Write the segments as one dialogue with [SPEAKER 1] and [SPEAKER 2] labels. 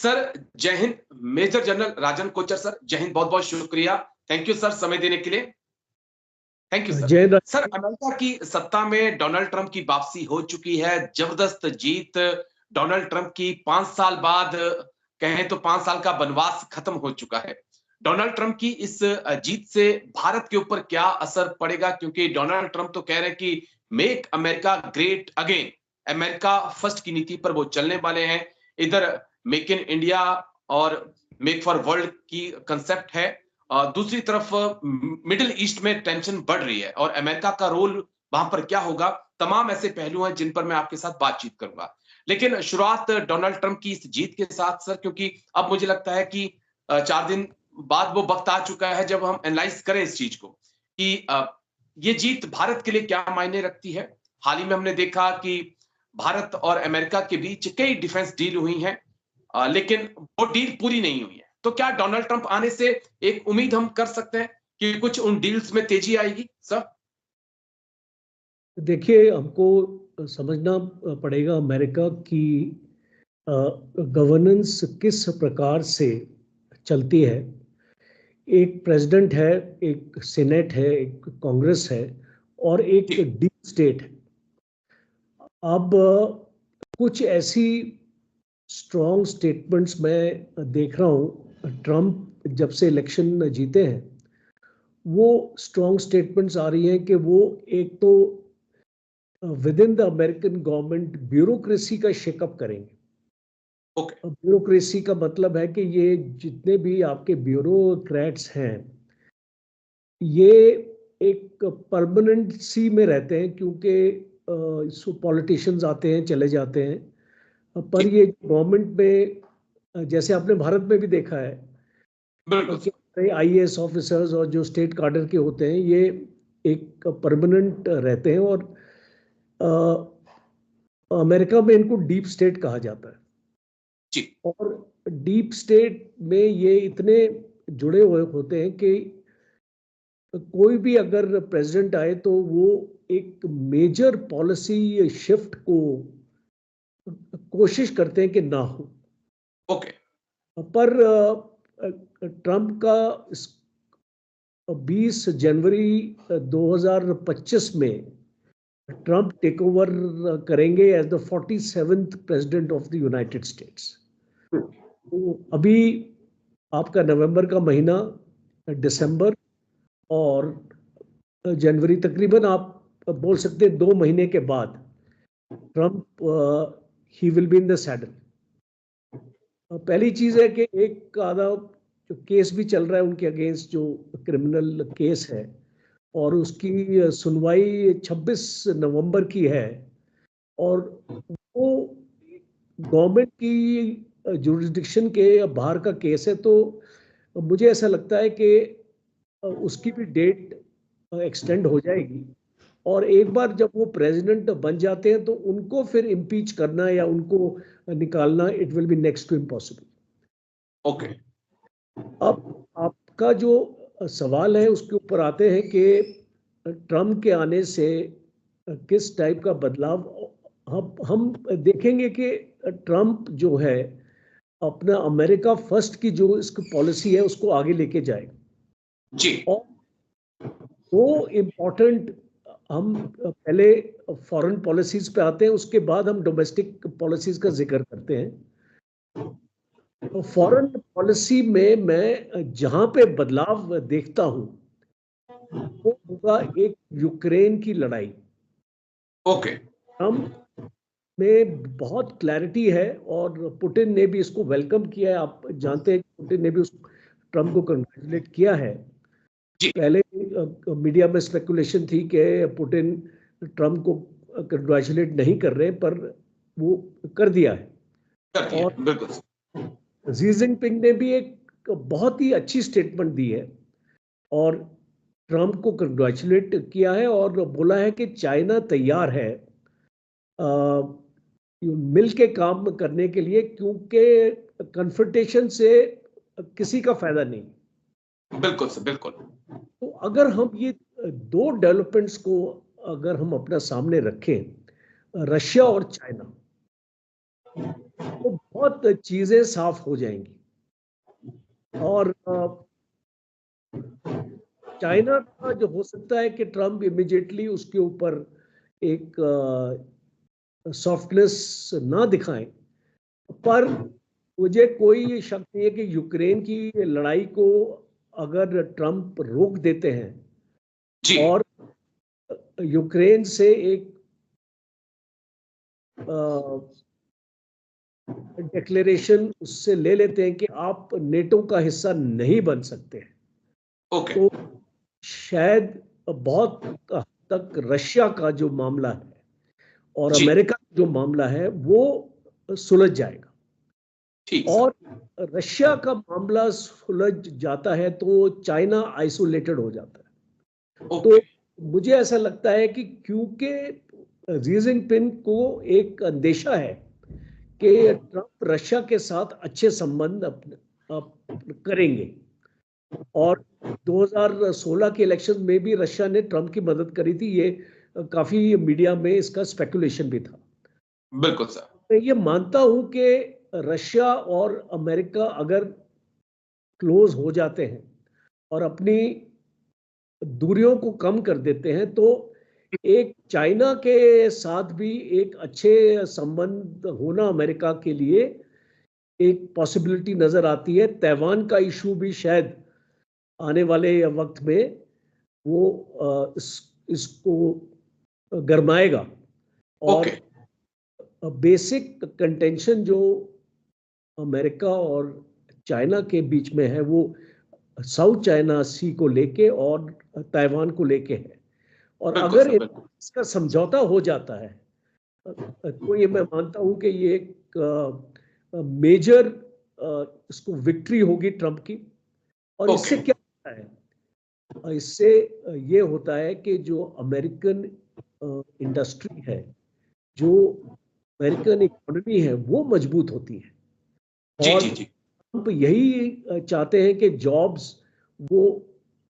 [SPEAKER 1] Sir जय Hind. Major general राजन Kochhar sir, जय हिंद, बहुत बहुत शुक्रिया। थैंक यू सर समय देने के लिए। Thank you sir. Sir America की सत्ता में डोनाल्ड ट्रंप की वापसी हो चुकी है, जबरदस्त जीत। डोनाल्ड ट्रंप की 5 साल बाद, कहें तो 5 साल का वनवास खत्म हो चुका है। डोनाल्ड ट्रंप की इस जीत से भारत के ऊपर क्या असर पड़ेगा, क्योंकि डोनाल्ड ट्रंप तो कह रहे हैं कि make America great again, America first की नीति पर वो चलने वाले हैं। इधर मेक इन इंडिया और मेक फॉर वर्ल्ड की कंसेप्ट है। दूसरी तरफ मिडिल ईस्ट में टेंशन बढ़ रही है और अमेरिका का रोल वहां पर क्या होगा, तमाम ऐसे पहलू हैं जिन पर मैं आपके साथ बातचीत करूंगा। लेकिन शुरुआत डोनाल्ड ट्रंप की इस जीत के साथ सर, क्योंकि अब मुझे लगता है कि 4 दिन बाद वो वक्त आ चुका है जब हम एनालाइज करें इस चीज को कि ये जीत भारत के लिए क्या मायने रखती है। हाल ही में हमने देखा कि भारत और अमेरिका के बीच कई डिफेंस डील हुई हैं, लेकिन वो डील पूरी नहीं हुई है। तो क्या डोनाल्ड ट्रंप आने से एक उम्मीद हम कर सकते हैं कि कुछ उन डील्स में तेजी आएगी सर?
[SPEAKER 2] देखिए, हमको समझना पड़ेगा अमेरिका की गवर्नेंस किस प्रकार से चलती है। एक प्रेसिडेंट है, एक सेनेट है, एक कांग्रेस है और एक डीप स्टेट है। अब कुछ ऐसी स्ट्रॉन्ग स्टेटमेंट्स मैं देख रहा हूँ ट्रंप जब से इलेक्शन जीते हैं, वो स्ट्रॉन्ग स्टेटमेंट्स आ रही हैं कि वो एक तो with in the American government bureaucracy का शेकअप करेंगे। ब्यूरोक्रेसी का मतलब है कि ये जितने भी आपके ब्यूरोक्रेट्स हैं, ये एक परमानेंसी में रहते हैं, क्योंकि पॉलिटिशियंस आते हैं चले जाते हैं, पर ये गवर्नमेंट में जैसे आपने भारत में भी देखा है कि आईएएस ऑफिसर्स और जो स्टेट काडर के होते हैं, ये एक परमानेंट रहते हैं। और अमेरिका में इनको डीप स्टेट कहा जाता है
[SPEAKER 1] जी।
[SPEAKER 2] और डीप स्टेट में ये इतने जुड़े हुए होते हैं कि कोई भी अगर प्रेसिडेंट आए तो वो एक मेजर पॉलिसी शिफ्ट को कोशिश करते हैं कि ना हो। पर ट्रंप का 20 जनवरी 2025 में ट्रंप टेक ओवर करेंगे as the 47th president of the United States. तो अभी आपका नवंबर का महीना, दिसंबर और जनवरी, तकरीबन आप बोल सकते हैं 2 महीने के बाद Trump he will be in the saddle. पहली चीज है कि एक आधा जो केस भी चल रहा है उनके अगेंस्ट, जो क्रिमिनल केस है, और उसकी सुनवाई 26 नवंबर की है और वो गवर्नमेंट की जुरिस्डिक्शन के बाहर का केस है। तो मुझे ऐसा लगता है कि उसकी भी डेट एक्सटेंड हो जाएगी और एक बार जब वो प्रेसिडेंट बन जाते हैं तो उनको फिर इम्पीच करना या उनको निकालना, it will be next to impossible. अब आपका जो सवाल है उसके ऊपर आते हैं कि ट्रम्प के आने से किस टाइप का बदलाव हम देखेंगे कि ट्रम्प जो है अपना अमेरिका फर्स्ट की जो इसकी पॉलिसी है उसको आगे लेके जाएगा
[SPEAKER 1] जी।
[SPEAKER 2] और वो इम्पोर्टेंट, हम पहले फॉरेन पॉलिसीज पे आते हैं, उसके बाद हम डोमेस्टिक पॉलिसीज का जिक्र करते हैं। तो फॉरेन पॉलिसी में मैं जहां पे बदलाव देखता हूं वो होगा एक यूक्रेन की लड़ाई। हम में बहुत क्लैरिटी है और पुतिन ने भी इसको वेलकम किया है। आप जानते हैं पुतिन ने भी उस ट्रम्प को कंग्रेचुलेट किया है। पहले मीडिया में स्पेकुलेशन थी कि पुतिन ट्रम्प को कंग्रेचुलेट नहीं कर रहे, पर वो कर दिया है। और शी जिनपिंग ने भी एक बहुत ही अच्छी स्टेटमेंट दी है और ट्रम्प को कंग्रेचुलेट किया है और बोला है कि चाइना तैयार है मिल के काम करने के लिए, क्योंकि कन्फ्रंटेशन से किसी का फायदा नहीं।
[SPEAKER 1] बिल्कुल सर, बिल्कुल।
[SPEAKER 2] तो अगर हम ये 2 डेवलपमेंट्स को अगर हम अपना सामने रखें, रशिया और चाइना, तो बहुत चीजें साफ हो जाएंगी। और चाइना का जो हो सकता है कि ट्रम्प इमीडिएटली उसके ऊपर एक सॉफ्टनेस ना दिखाएं, पर मुझे कोई शक नहीं है कि यूक्रेन की लड़ाई को अगर ट्रम्प रोक देते हैं
[SPEAKER 1] जी
[SPEAKER 2] और यूक्रेन से एक डिक्लेरेशन उससे ले लेते हैं कि आप नेटो का हिस्सा नहीं बन सकते,
[SPEAKER 1] ओके
[SPEAKER 2] तो शायद बहुत हद तक रशिया का जो मामला है और
[SPEAKER 1] जी
[SPEAKER 2] अमेरिका का जो मामला है वो सुलझ जाएगा।
[SPEAKER 1] ठीक
[SPEAKER 2] और
[SPEAKER 1] सर।
[SPEAKER 2] रशिया का मामला सुलझ जाता है तो चाइना आइसोलेटेड हो जाता है।
[SPEAKER 1] ओके
[SPEAKER 2] तो मुझे ऐसा लगता है कि क्योंकि जी जिनपिंग को एक अंदेशा है कि ट्रंप रशिया के साथ अच्छे संबंध करेंगे, और 2016 के इलेक्शन में भी रशिया ने ट्रंप की मदद करी थी, ये काफी मीडिया में इसका स्पेकुलेशन भी था।
[SPEAKER 1] बिल्कुल सर।
[SPEAKER 2] मैं ये मानता हूं कि रशिया और अमेरिका अगर क्लोज हो जाते हैं और अपनी दूरियों को कम कर देते हैं तो एक चाइना के साथ भी एक अच्छे संबंध होना अमेरिका के लिए एक पॉसिबिलिटी नजर आती है। ताइवान का इशू भी शायद आने वाले वक्त में वो इसको गरमाएगा।
[SPEAKER 1] ओके
[SPEAKER 2] और बेसिक कंटेंशन जो अमेरिका और चाइना के बीच में है वो साउथ चाइना सी को लेके और ताइवान को लेके है। और
[SPEAKER 1] बिल्कुल
[SPEAKER 2] अगर
[SPEAKER 1] सर। बिल्कुल
[SPEAKER 2] इसका समझौता हो जाता है तो ये मैं मानता हूं कि ये एक मेजर इसको विक्ट्री होगी ट्रंप की। और
[SPEAKER 1] ओके
[SPEAKER 2] इससे क्या होता है, इससे ये होता है कि जो अमेरिकन इंडस्ट्री है, जो अमेरिकन इकोनॉमी है वो मजबूत होती है।
[SPEAKER 1] जी
[SPEAKER 2] और
[SPEAKER 1] जी जी
[SPEAKER 2] ट्रंप यही चाहते हैं कि जॉब्स वो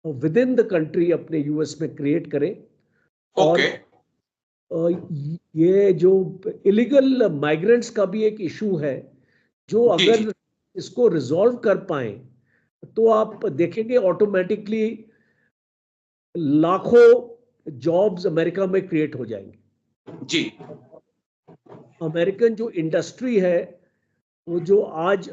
[SPEAKER 2] विद इन द कंट्री अपने यूएस में क्रिएट करें। और
[SPEAKER 1] ओके
[SPEAKER 2] ये जो इलीगल माइग्रेंट्स का भी एक इशू है, जो
[SPEAKER 1] जी जी
[SPEAKER 2] अगर इसको रिजॉल्व कर पाए तो आप देखेंगे ऑटोमेटिकली लाखों जॉब्स अमेरिका में क्रिएट हो जाएंगे।
[SPEAKER 1] जी
[SPEAKER 2] अमेरिकन जो इंडस्ट्री है वो जो आज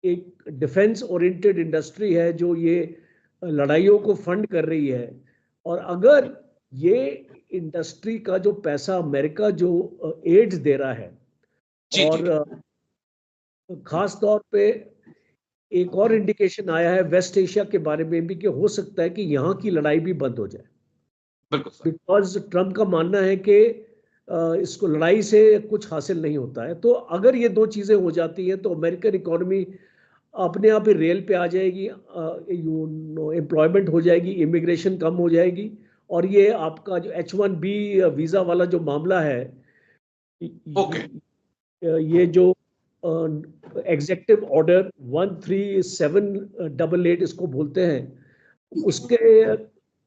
[SPEAKER 2] एक डिफेंस ओरिएंटेड इंडस्ट्री है, जो ये लड़ाइयों को फंड कर रही है, और अगर ये इंडस्ट्री का जो पैसा अमेरिका जो एड्स दे रहा है,
[SPEAKER 1] जी जी
[SPEAKER 2] और खास तौर पे एक और इंडिकेशन आया है वेस्ट एशिया के बारे में भी कि हो सकता है कि यहाँ की लड़ाई भी बंद हो जाए,
[SPEAKER 1] बिल्कुल सर।
[SPEAKER 2] बिकॉज ट्रम्प का मानना है कि इसको लड़ाई से कुछ हासिल नहीं होता है। तो अगर ये दो चीजें हो जाती हैं तो अमेरिकन इकोनॉमी अपने आप ही रेल पे आ जाएगी, यू नो एम्प्लॉयमेंट हो जाएगी, इमिग्रेशन कम हो जाएगी, और ये आपका जो H1B वीजा वाला जो मामला है,
[SPEAKER 1] ओके
[SPEAKER 2] ये जो एग्जेक्टिव ऑर्डर 13788 इसको बोलते हैं, उसके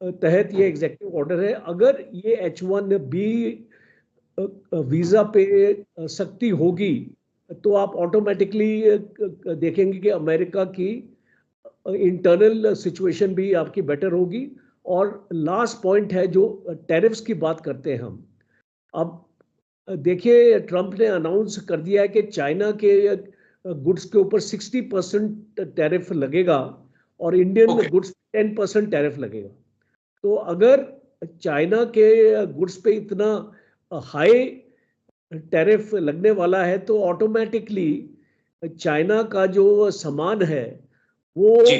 [SPEAKER 2] तहत ये एग्जेक्टिव ऑर्डर है। अगर ये H1B वीजा पे सख्ती होगी तो आप ऑटोमेटिकली देखेंगे कि अमेरिका की इंटरनल सिचुएशन भी आपकी बेटर होगी। और लास्ट पॉइंट है जो टैरिफ्स की बात करते हैं हम। अब देखिए ट्रंप ने अनाउंस कर दिया है कि चाइना के गुड्स के ऊपर 60% टैरिफ लगेगा और इंडियन
[SPEAKER 1] ओके
[SPEAKER 2] गुड्स 10% टैरिफ लगेगा। तो अगर चाइना के गुड्स पे इतना हाई टैरिफ लगने वाला है तो ऑटोमेटिकली चाइना का जो सामान है वो
[SPEAKER 1] जी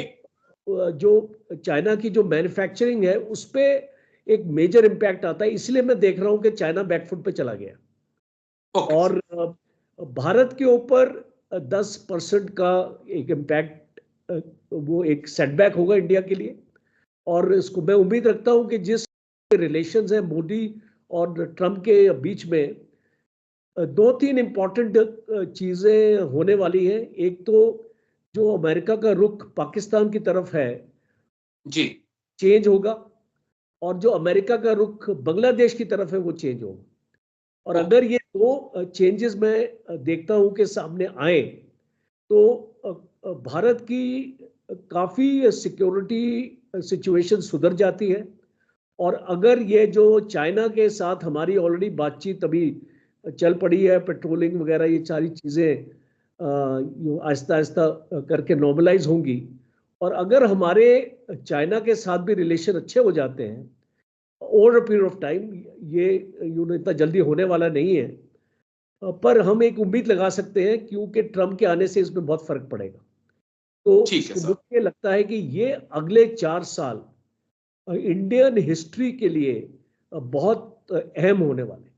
[SPEAKER 2] जो चाइना की जो मैन्युफैक्चरिंग है उस पे एक मेजर इम्पैक्ट आता है। इसलिए मैं देख रहा हूं कि चाइना बैकफुट पे चला गया।
[SPEAKER 1] ओके
[SPEAKER 2] और भारत के ऊपर 10% का एक इम्पैक्ट, वो एक सेटबैक होगा इंडिया के लिए। और इसको मैं उम्मीद रखता हूं कि जिस रिलेशंस है मोदी और ट्रंप के बीच में, दो तीन इंपॉर्टेंट चीजें होने वाली हैं। एक तो जो अमेरिका का रुख पाकिस्तान की तरफ है
[SPEAKER 1] जी
[SPEAKER 2] चेंज होगा, और जो अमेरिका का रुख बांग्लादेश की तरफ है वो चेंज होगा। और अगर ये दो चेंजेस मैं देखता हूं कि सामने आए तो भारत की काफी सिक्योरिटी सिचुएशन सुधर जाती है। और अगर ये जो चाइना के साथ हमारी ऑलरेडी बातचीत अभी चल पड़ी है, पेट्रोलिंग वगैरह ये सारी चीजें आहिस्ता आहिस्ता करके नॉर्मलाइज होंगी, और अगर हमारे चाइना के साथ भी रिलेशन अच्छे हो जाते हैं over a period of time, ये इतना जल्दी होने वाला नहीं है, पर हम एक उम्मीद लगा सकते हैं क्योंकि ट्रम्प के आने से इसमें बहुत फर्क पड़ेगा। तो मुझे लगता है कि ये अगले 4 साल इंडियन हिस्ट्री के लिए बहुत अहम होने वाले।